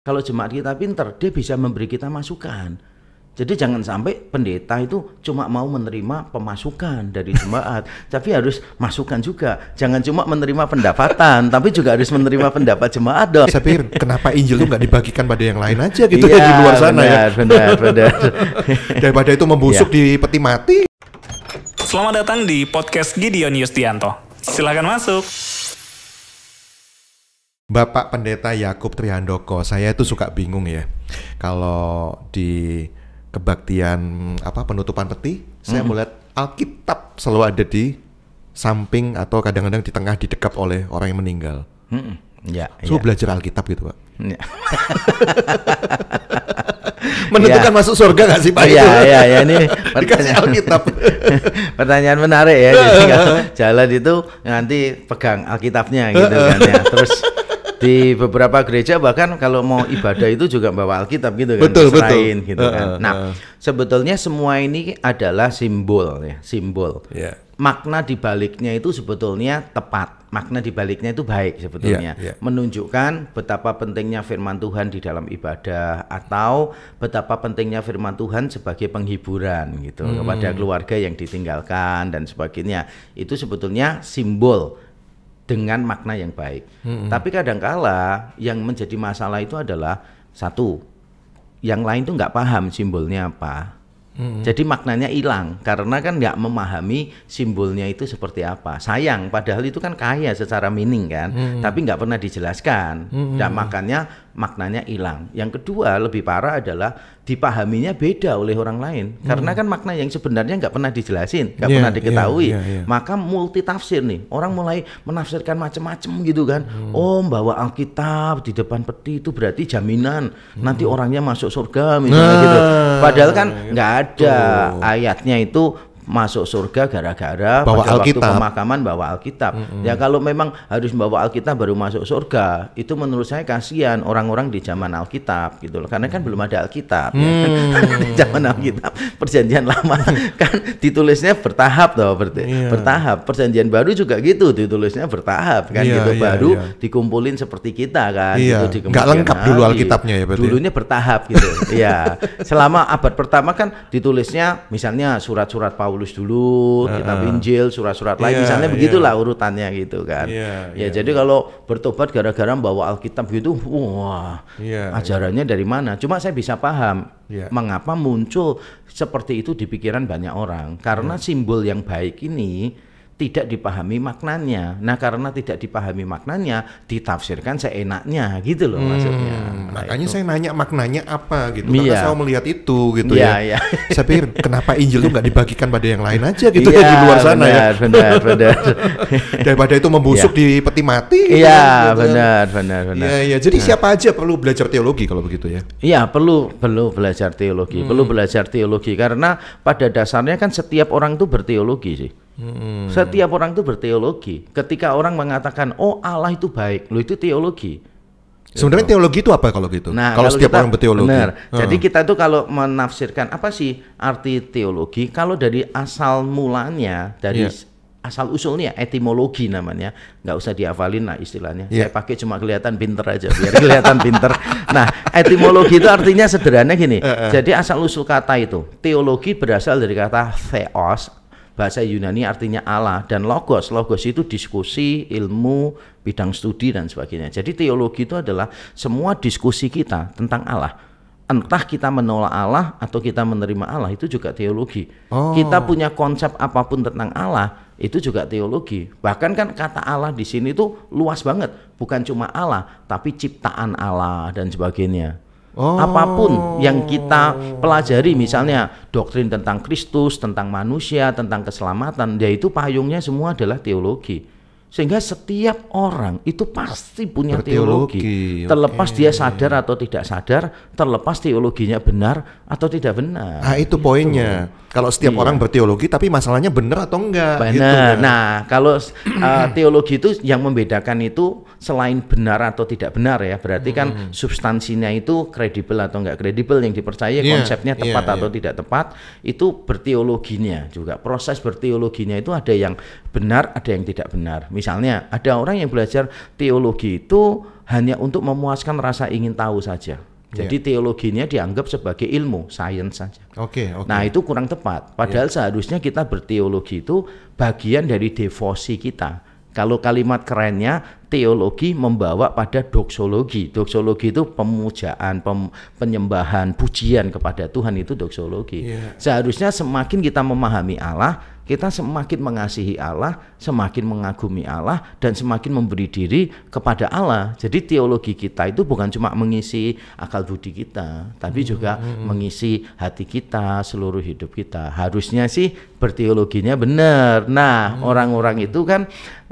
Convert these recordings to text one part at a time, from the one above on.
Kalau jemaat kita pinter, dia bisa memberi kita masukan. Jadi jangan sampai pendeta itu cuma mau menerima pemasukan dari jemaat, tapi harus masukan juga. Jangan cuma menerima pendapatan, tapi juga harus menerima pendapat jemaat dong. Saya pikir kenapa Injil itu nggak dibagikan pada yang lain aja gitu ya di luar sana benar. Daripada itu membusuk di peti mati. Selamat datang di podcast Gideon Yustianto. Silakan masuk. Bapak Pendeta Yakub Trihandoko, saya itu suka bingung ya. Kalau di kebaktian penutupan peti, saya melihat Alkitab selalu ada di samping atau kadang-kadang di tengah didekap oleh orang yang meninggal. Belajar Alkitab gitu, Pak. Menentukan masuk surga nggak sih, Pak? Iya, ini dikasih Alkitab. Pertanyaan menarik ya. Jadi jalan itu nanti pegang Alkitabnya gitu kan ya. Terus di beberapa gereja bahkan kalau mau ibadah itu juga bawa Alkitab gitu kan, betul. Gitu kan. Nah, sebetulnya semua ini adalah simbol ya, simbol. Yeah. Makna di baliknya itu sebetulnya tepat. Makna di baliknya itu baik sebetulnya. Menunjukkan betapa pentingnya firman Tuhan di dalam ibadah atau betapa pentingnya firman Tuhan sebagai penghiburan gitu kepada keluarga yang ditinggalkan dan sebagainya. Itu sebetulnya simbol dengan makna yang baik. Tapi kadangkala yang menjadi masalah itu adalah satu, yang lain tuh nggak paham simbolnya apa. Jadi maknanya hilang karena kan nggak memahami simbolnya itu seperti apa. Sayang, padahal itu kan kaya secara meaning kan, tapi nggak pernah dijelaskan. Dan maknanya hilang. Yang kedua lebih parah adalah dipahaminya beda oleh orang lain karena kan makna yang sebenarnya nggak pernah dijelasin, nggak pernah diketahui. Maka multi tafsir nih, orang mulai menafsirkan macam-macam gitu kan. Oh, bawa Alkitab di depan peti itu berarti jaminan nanti orangnya masuk surga misalnya gitu. Padahal kan nggak ada ayatnya itu masuk surga gara-gara bawa pada Alkitab. Waktu pemakaman bawa Alkitab. Ya kalau memang harus bawa Alkitab baru masuk surga, itu menurut saya kasihan orang-orang di zaman Alkitab gitu loh. Karena kan belum ada Alkitab ya. Di zaman Alkitab perjanjian lama kan ditulisnya bertahap toh, bertahap. Perjanjian baru juga gitu, ditulisnya bertahap kan gitu. Baru dikumpulin seperti kita kan gitu di nggak lengkap dulu Alkitabnya ya berarti. Dulunya bertahap gitu. Iya. Selama abad pertama kan ditulisnya misalnya surat-surat Paulus dulu, kitab Injil, surat-surat lain, misalnya begitulah urutannya gitu kan. Jadi kalau bertobat gara-gara bawa Alkitab gitu, wah, ajarannya dari mana? Cuma saya bisa paham mengapa muncul seperti itu di pikiran banyak orang, karena simbol yang baik ini tidak dipahami maknanya. Nah, karena tidak dipahami maknanya, ditafsirkan seenaknya gitu loh maksudnya. Makanya saya nanya maknanya apa gitu. Karena saya melihat itu gitu ya. Saya pikir kenapa Injil itu nggak dibagikan pada yang lain aja gitu ya di luar sana benar. Daripada itu membusuk di peti mati. Iya, benar. Iya. Jadi siapa aja perlu belajar teologi kalau begitu ya? Iya, perlu belajar teologi. Perlu belajar teologi karena pada dasarnya kan setiap orang itu berteologi sih. Setiap orang itu berteologi. Ketika orang mengatakan, oh Allah itu baik, lo itu teologi. Sebenarnya teologi itu apa kalau gitu? Nah, kalau setiap orang berteologi. Benar. Jadi kita tuh kalau menafsirkan apa sih arti teologi? Kalau dari asal mulanya, dari asal usulnya, etimologi namanya, nggak usah dihafalin lah istilahnya. Saya pakai cuma kelihatan pinter aja, biar kelihatan pinter. Nah, etimologi itu artinya sederhana gini. Jadi asal usul kata itu, teologi berasal dari kata theos. Bahasa Yunani artinya Allah, dan logos itu diskusi, ilmu, bidang studi dan sebagainya. Jadi teologi itu adalah semua diskusi kita tentang Allah. Entah kita menolak Allah atau kita menerima Allah, itu juga teologi. Kita punya konsep apapun tentang Allah, itu juga teologi. Bahkan kan kata Allah di sini tuh luas banget, bukan cuma Allah, tapi ciptaan Allah dan sebagainya. Apapun yang kita pelajari, misalnya doktrin tentang Kristus, tentang manusia, tentang keselamatan, yaitu payungnya semua adalah teologi. Sehingga setiap orang itu pasti punya teologi. Terlepas dia sadar atau tidak sadar, terlepas teologinya benar atau tidak benar. Itu poinnya. Kalau setiap orang berteologi, tapi masalahnya benar atau enggak? Benar. Gitu, kan? Nah, kalau teologi itu yang membedakan itu selain benar atau tidak benar ya, berarti kan substansinya itu kredibel atau enggak kredibel, yang dipercaya konsepnya tepat atau tidak tepat, itu berteologinya juga. Proses berteologinya itu ada yang benar, ada yang tidak benar. Misalnya ada orang yang belajar teologi itu hanya untuk memuaskan rasa ingin tahu saja. Jadi teologinya dianggap sebagai ilmu, sains saja. Oke. Nah itu kurang tepat. Padahal seharusnya kita berteologi itu bagian dari devosi kita. Kalau kalimat kerennya teologi membawa pada doksologi. Doksologi itu pemujaan, penyembahan, pujian kepada Tuhan, itu doksologi. Seharusnya semakin kita memahami Allah, kita semakin mengasihi Allah, semakin mengagumi Allah, dan semakin memberi diri kepada Allah. Jadi teologi kita itu bukan cuma mengisi akal budi kita, tapi juga mengisi hati kita, seluruh hidup kita. Harusnya sih berteologinya benar. Nah, orang-orang itu kan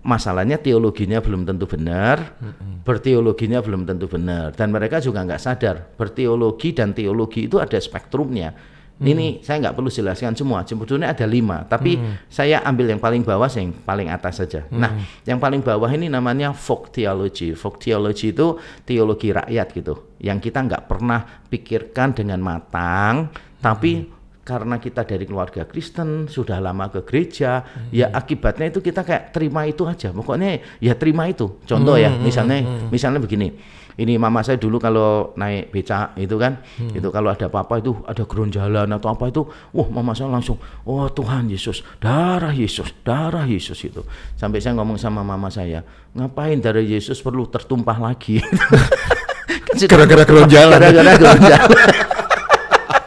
masalahnya teologinya belum tentu benar, berteologinya belum tentu benar, dan mereka juga nggak sadar berteologi dan teologi itu ada spektrumnya. Ini saya nggak perlu jelaskan semua, sebetulnya ada 5, tapi saya ambil yang paling bawah, yang paling atas saja. Nah, yang paling bawah ini namanya folk theology. Folk theology itu teologi rakyat gitu, yang kita nggak pernah pikirkan dengan matang, tapi karena kita dari keluarga Kristen, sudah lama ke gereja, ya akibatnya itu kita kayak terima itu aja. Pokoknya ya terima itu. Contoh ya, misalnya begini. Ini mama saya dulu kalau naik becak itu kan, itu kalau ada apa-apa itu, ada geronjalan atau apa itu, wah mama saya langsung, oh Tuhan Yesus, darah Yesus itu. Sampai saya ngomong sama mama saya, ngapain darah Yesus perlu tertumpah lagi? Gara-gara geronjalan.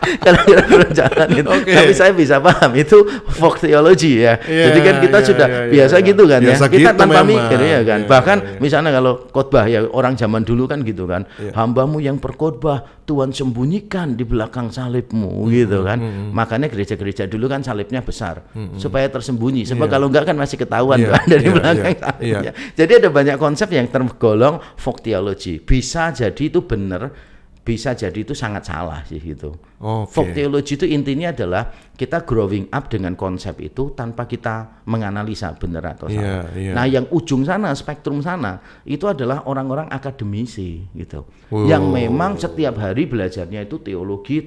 Karena jalan itu. Tapi saya bisa paham itu folk theology ya. Jadi kan kita sudah biasa gitu kan biasa ya. Kita gitu tanpa mikir ya kan. Bahkan misalnya kalau khotbah ya, orang zaman dulu kan gitu kan. Hambamu yang berkhotbah Tuhan sembunyikan di belakang salibmu gitu kan. Makanya gereja-gereja dulu kan salibnya besar supaya tersembunyi. Sebab kalau enggak kan masih ketahuan kan dari belakang salibnya. Jadi ada banyak konsep yang tergolong folk theology. Bisa jadi itu benar, bisa jadi itu sangat salah sih gitu. Folk theology itu intinya adalah kita growing up dengan konsep itu tanpa kita menganalisa benar atau salah. Nah, yang ujung sana, spektrum sana, itu adalah orang-orang akademisi gitu. Yang memang setiap hari belajarnya itu teologi,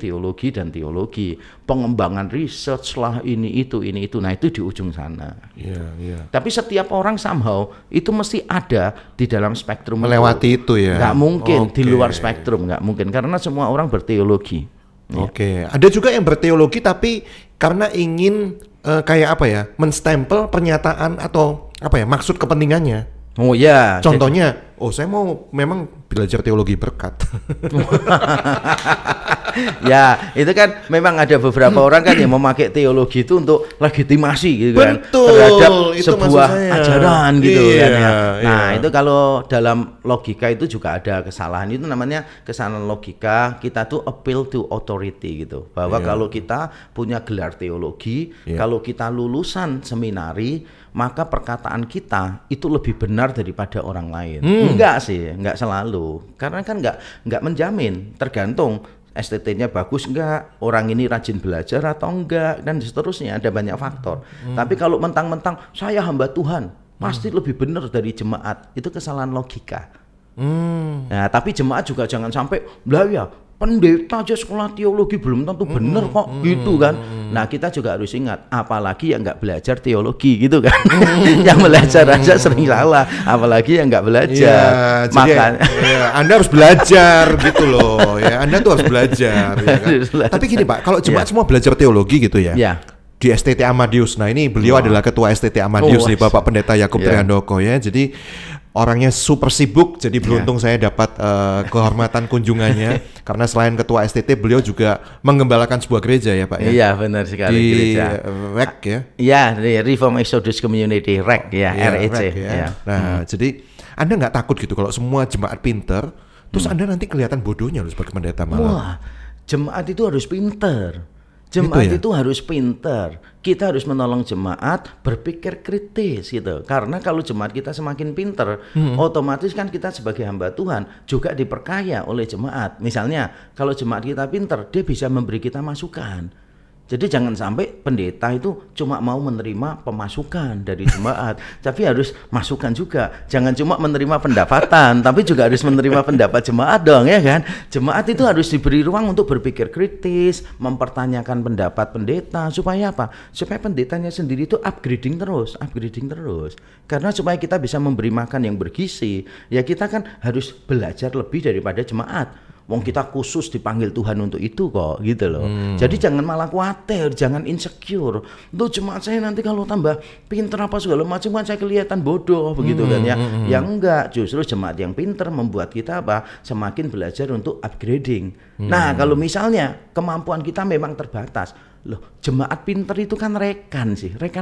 dan teologi. Pengembangan research lah ini itu. Nah, itu di ujung sana. Tapi setiap orang somehow itu mesti ada di dalam spektrum melewati itu ya. Nggak mungkin di luar spektrum, nggak mungkin karena semua orang berteologi. Ada juga yang berteologi tapi karena ingin kayak apa ya, menstempel pernyataan atau apa ya, maksud kepentingannya. Contohnya, saya mau memang belajar teologi berkat. Ya, itu kan memang ada beberapa orang kan yang memakai teologi itu untuk legitimasi gitu kan, terhadap sebuah ajaran gitu kan ya. Nah, itu kalau dalam logika itu juga ada kesalahan, itu namanya kesalahan logika. Kita tuh appeal to authority gitu, bahwa kalau kita punya gelar teologi, kalau kita lulusan seminari, maka perkataan kita itu lebih benar daripada orang lain. Enggak sih, enggak selalu. Karena kan enggak menjamin, tergantung STT-nya bagus enggak, orang ini rajin belajar atau enggak, dan seterusnya, ada banyak faktor. Tapi kalau mentang-mentang saya hamba Tuhan, pasti lebih benar dari jemaat, itu kesalahan logika. Nah, tapi jemaat juga jangan sampai, lah ya pendeta aja sekolah teologi belum tentu benar kok gitu kan. Nah, kita juga harus ingat, apalagi yang nggak belajar teologi gitu kan. Yang belajar aja sering salah, apalagi yang nggak belajar. Maka Anda harus belajar gitu loh ya. Anda tuh harus belajar ya kan? Tapi gini Pak, kalau jemaat semua belajar teologi gitu ya. Di STT Amadius. Nah, ini beliau adalah ketua STT Amadius nih, Bapak Pendeta Yakub Trihandoko ya. Jadi orangnya super sibuk, jadi beruntung saya dapat kehormatan kunjungannya. Karena selain ketua STT, beliau juga menggembalakan sebuah gereja ya Pak ya. Iya benar sekali, di gereja REC ya. Iya, di Reform Exodus Community REC ya, REC ya. Nah, jadi Anda nggak takut gitu kalau semua jemaat pinter, terus Anda nanti kelihatan bodohnya loh sebagai pendeta malah. Wah, jemaat itu harus pinter. Jemaat itu harus pintar. Kita harus menolong jemaat berpikir kritis gitu. Karena kalau jemaat kita semakin pintar, otomatis kan kita sebagai hamba Tuhan juga diperkaya oleh jemaat. Misalnya kalau jemaat kita pintar, dia bisa memberi kita masukan. Jadi jangan sampai pendeta itu cuma mau menerima pemasukan dari jemaat, tapi harus masukan juga. Jangan cuma menerima pendapatan, tapi juga harus menerima pendapat jemaat dong, ya kan? Jemaat itu harus diberi ruang untuk berpikir kritis, mempertanyakan pendapat pendeta, supaya apa? Supaya pendetanya sendiri itu upgrading terus. Karena supaya kita bisa memberi makan yang bergizi, ya kita kan harus belajar lebih daripada jemaat. Wong kita khusus dipanggil Tuhan untuk itu kok, gitu loh. Jadi jangan malah khawatir, jangan insecure. Tuh jemaat saya nanti kalau tambah pinter apa segala macam kan saya kelihatan bodoh begitu kan ya. Yang enggak, justru jemaat yang pinter membuat kita apa? Semakin belajar untuk upgrading. Nah, kalau misalnya kemampuan kita memang terbatas, loh, jemaat pinter itu kan rekan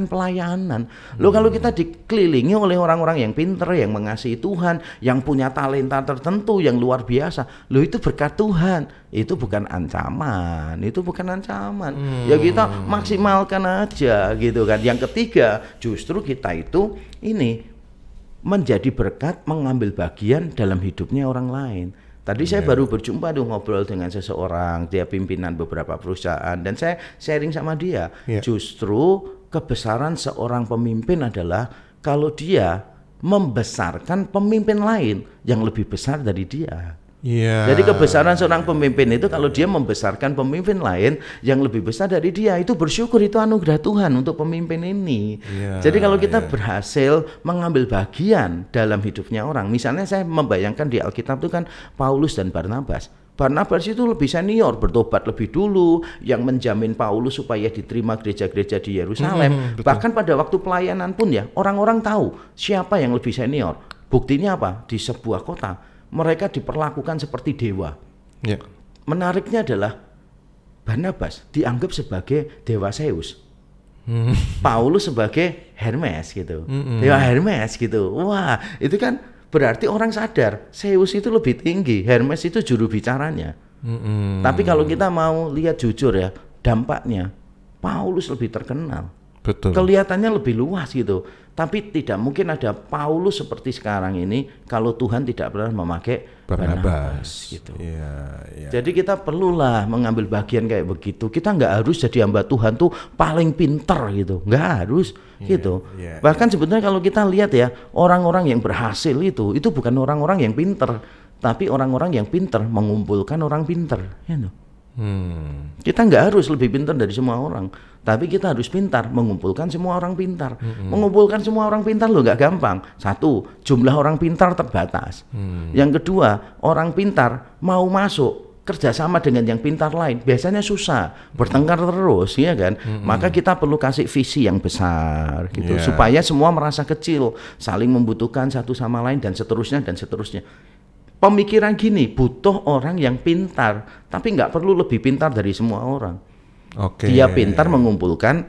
pelayanan. Loh, kalau kita dikelilingi oleh orang-orang yang pinter, yang mengasihi Tuhan, yang punya talenta tertentu yang luar biasa, loh itu berkat Tuhan. Itu bukan ancaman, Ya kita maksimalkan aja gitu kan. Yang ketiga, justru kita itu ini menjadi berkat, mengambil bagian dalam hidupnya orang lain. Tadi saya baru berjumpa ngobrol dengan seseorang, dia pimpinan beberapa perusahaan, dan saya sharing sama dia. Justru kebesaran seorang pemimpin adalah kalau dia membesarkan pemimpin lain yang lebih besar dari dia. Jadi kebesaran seorang pemimpin itu kalau dia membesarkan pemimpin lain yang lebih besar dari dia, itu bersyukur, itu anugerah Tuhan untuk pemimpin ini. Jadi kalau kita berhasil mengambil bagian dalam hidupnya orang, misalnya saya membayangkan di Alkitab itu kan Paulus dan Barnabas. Barnabas itu lebih senior, bertobat lebih dulu, yang menjamin Paulus supaya diterima gereja-gereja di Yerusalem. Bahkan pada waktu pelayanan pun ya, orang-orang tahu siapa yang lebih senior. Buktinya apa? Di sebuah kota mereka diperlakukan seperti dewa. Menariknya adalah Barnabas dianggap sebagai dewa Zeus, Paulus sebagai Hermes gitu, dewa Hermes gitu. Wah, itu kan berarti orang sadar Zeus itu lebih tinggi, Hermes itu juru bicaranya. Tapi kalau kita mau lihat jujur ya, dampaknya Paulus lebih terkenal. Kelihatannya lebih luas gitu. Tapi tidak mungkin ada Paulus seperti sekarang ini kalau Tuhan tidak pernah memakai Barnabas gitu. Jadi kita perlulah mengambil bagian kayak begitu. Kita nggak harus jadi hamba Tuhan tuh paling pinter gitu, nggak harus gitu. Bahkan sebetulnya kalau kita lihat ya, orang-orang yang berhasil itu bukan orang-orang yang pinter, tapi orang-orang yang pinter mengumpulkan orang pinter. Gitu. Kita nggak harus lebih pintar dari semua orang, tapi kita harus pintar mengumpulkan semua orang pintar. Mengumpulkan semua orang pintar lo nggak gampang. Satu, jumlah orang pintar terbatas. Yang kedua, orang pintar mau masuk kerjasama dengan yang pintar lain biasanya susah, bertengkar terus, ya kan? Maka kita perlu kasih visi yang besar gitu, supaya semua merasa kecil, saling membutuhkan satu sama lain, dan seterusnya dan seterusnya. Pemikiran gini, butuh orang yang pintar, tapi nggak perlu lebih pintar dari semua orang. Dia pintar mengumpulkan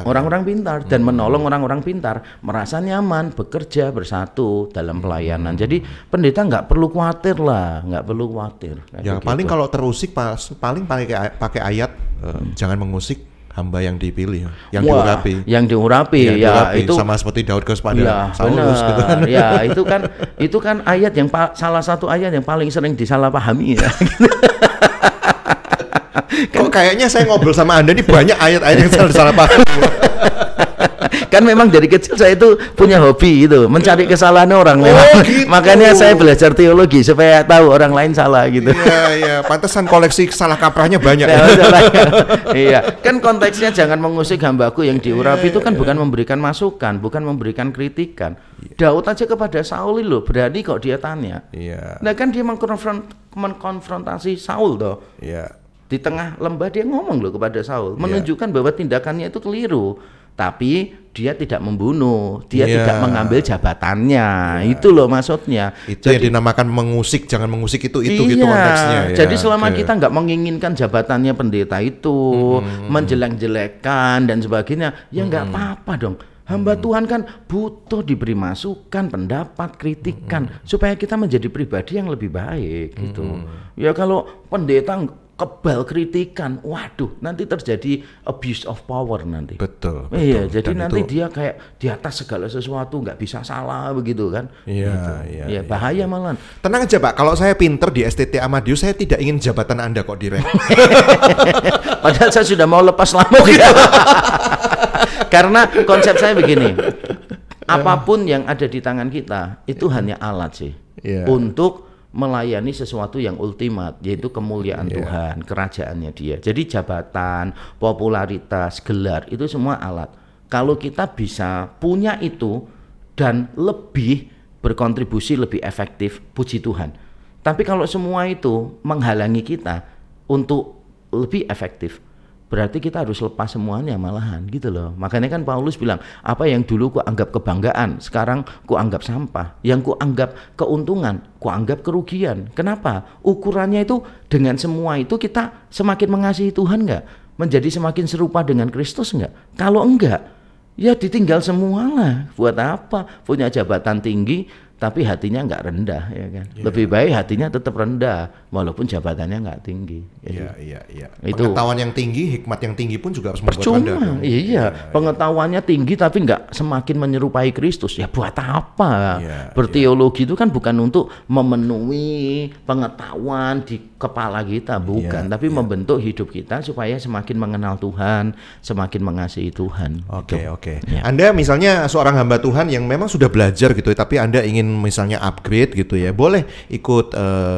orang-orang pintar dan menolong orang-orang pintar, merasa nyaman bekerja bersatu dalam pelayanan. Jadi pendeta nggak perlu khawatir lah, nggak perlu khawatir. Ya paling kalau terusik paling pakai ayat jangan mengusik hamba yang dipilih, yang diurapi. Yang diurapi, ya itu sama seperti Daud kepada Saulus gitu kan. Ya, itu kan ayat yang salah satu ayat yang paling sering disalahpahami ya. Kok kayaknya saya ngobrol sama Anda ini banyak ayat-ayat yang disalahpahami. Kan memang dari kecil saya itu punya hobi itu, mencari kesalahan orang memang. Gitu. Makanya saya belajar teologi supaya tahu orang lain salah gitu. Iya, pantesan koleksi salah kaprahnya banyak. Iya, kan konteksnya jangan mengusik hambaku yang diurapi itu kan bukan memberikan masukan, bukan memberikan kritikan. Daud aja kepada Saul loh, berani kok dia tanya. Nah kan dia mengkonfrontasi Saul toh. Di tengah lembah dia ngomong loh kepada Saul, menunjukkan bahwa tindakannya itu keliru. Tapi dia tidak membunuh, dia tidak mengambil jabatannya, itu loh maksudnya. Itu yang dinamakan mengusik, jangan mengusik itu gitu konteksnya. Jadi selama kita nggak menginginkan jabatannya pendeta itu, menjelek-jelekan dan sebagainya, ya nggak apa-apa dong. Hamba Tuhan kan butuh diberi masukan, pendapat, kritikan, supaya kita menjadi pribadi yang lebih baik gitu. Ya kalau pendeta kebal kritikan, waduh nanti terjadi abuse of power nanti. Betul. Iya, jadi Dan nanti itu, dia kayak di atas segala sesuatu, nggak bisa salah begitu kan. Iya, gitu. iya, Bahaya malah. Tenang aja Pak, kalau saya pinter di STT Amadius, saya tidak ingin jabatan Anda kok direk. Padahal saya sudah mau lepas lama Karena konsep saya begini, apapun yang ada di tangan kita itu hanya alat sih untuk melayani sesuatu yang ultimat, yaitu kemuliaan Tuhan, kerajaannya Dia. Jadi jabatan, popularitas, gelar itu semua alat. Kalau kita bisa punya itu dan lebih berkontribusi lebih efektif, puji Tuhan. Tapi kalau semua itu menghalangi kita untuk lebih efektif, berarti kita harus lepas semuanya malahan gitu loh. Makanya kan Paulus bilang, apa yang dulu ku anggap kebanggaan, sekarang ku anggap sampah. Yang ku anggap keuntungan, ku anggap kerugian. Kenapa? Ukurannya itu dengan semua itu kita semakin mengasihi Tuhan enggak? Menjadi semakin serupa dengan Kristus enggak? Kalau enggak, ya ditinggal semua lah. Buat apa? Punya jabatan tinggi tapi hatinya nggak rendah, ya kan? Lebih baik hatinya tetap rendah walaupun jabatannya nggak tinggi. Iya. Itu pengetahuan yang tinggi, hikmat yang tinggi pun juga harus membuat rendah. Iya, pengetahuannya tinggi tapi nggak semakin menyerupai Kristus. Ya buat apa? Berteologi itu kan bukan untuk memenuhi pengetahuan di kepala kita, bukan, tapi membentuk hidup kita supaya semakin mengenal Tuhan, semakin mengasihi Tuhan. Oke. Ya. Anda misalnya seorang hamba Tuhan yang memang sudah belajar gitu, tapi Anda ingin misalnya upgrade gitu ya, boleh ikut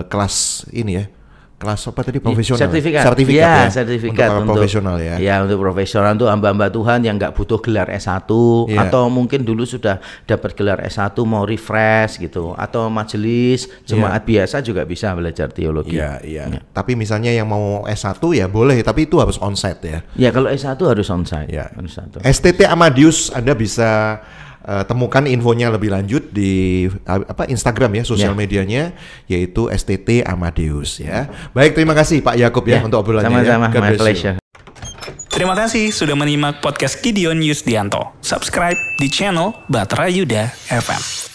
kelas ini ya, kelas apa tadi, profesional, sertifikat ya, sertifikat untuk profesional ya. Ya, untuk profesional itu hamba-hamba Tuhan yang nggak butuh gelar S1 atau mungkin dulu sudah dapat gelar S1 mau refresh gitu, atau majelis jemaat biasa juga bisa belajar teologi. Iya. Tapi misalnya yang mau S1 ya boleh, tapi itu harus onsite ya. Ya, kalau S1 harus onsite. Ya. STT Amadius Anda bisa temukan infonya lebih lanjut di Instagram ya, sosial medianya, yaitu STT Amadius ya. Baik, terima kasih Pak Yakub ya untuk obrolannya. Sama-sama, my pleasure. Terima kasih sudah menyimak podcast Gideon Yusdianto. Subscribe di channel Batra Yuda FM.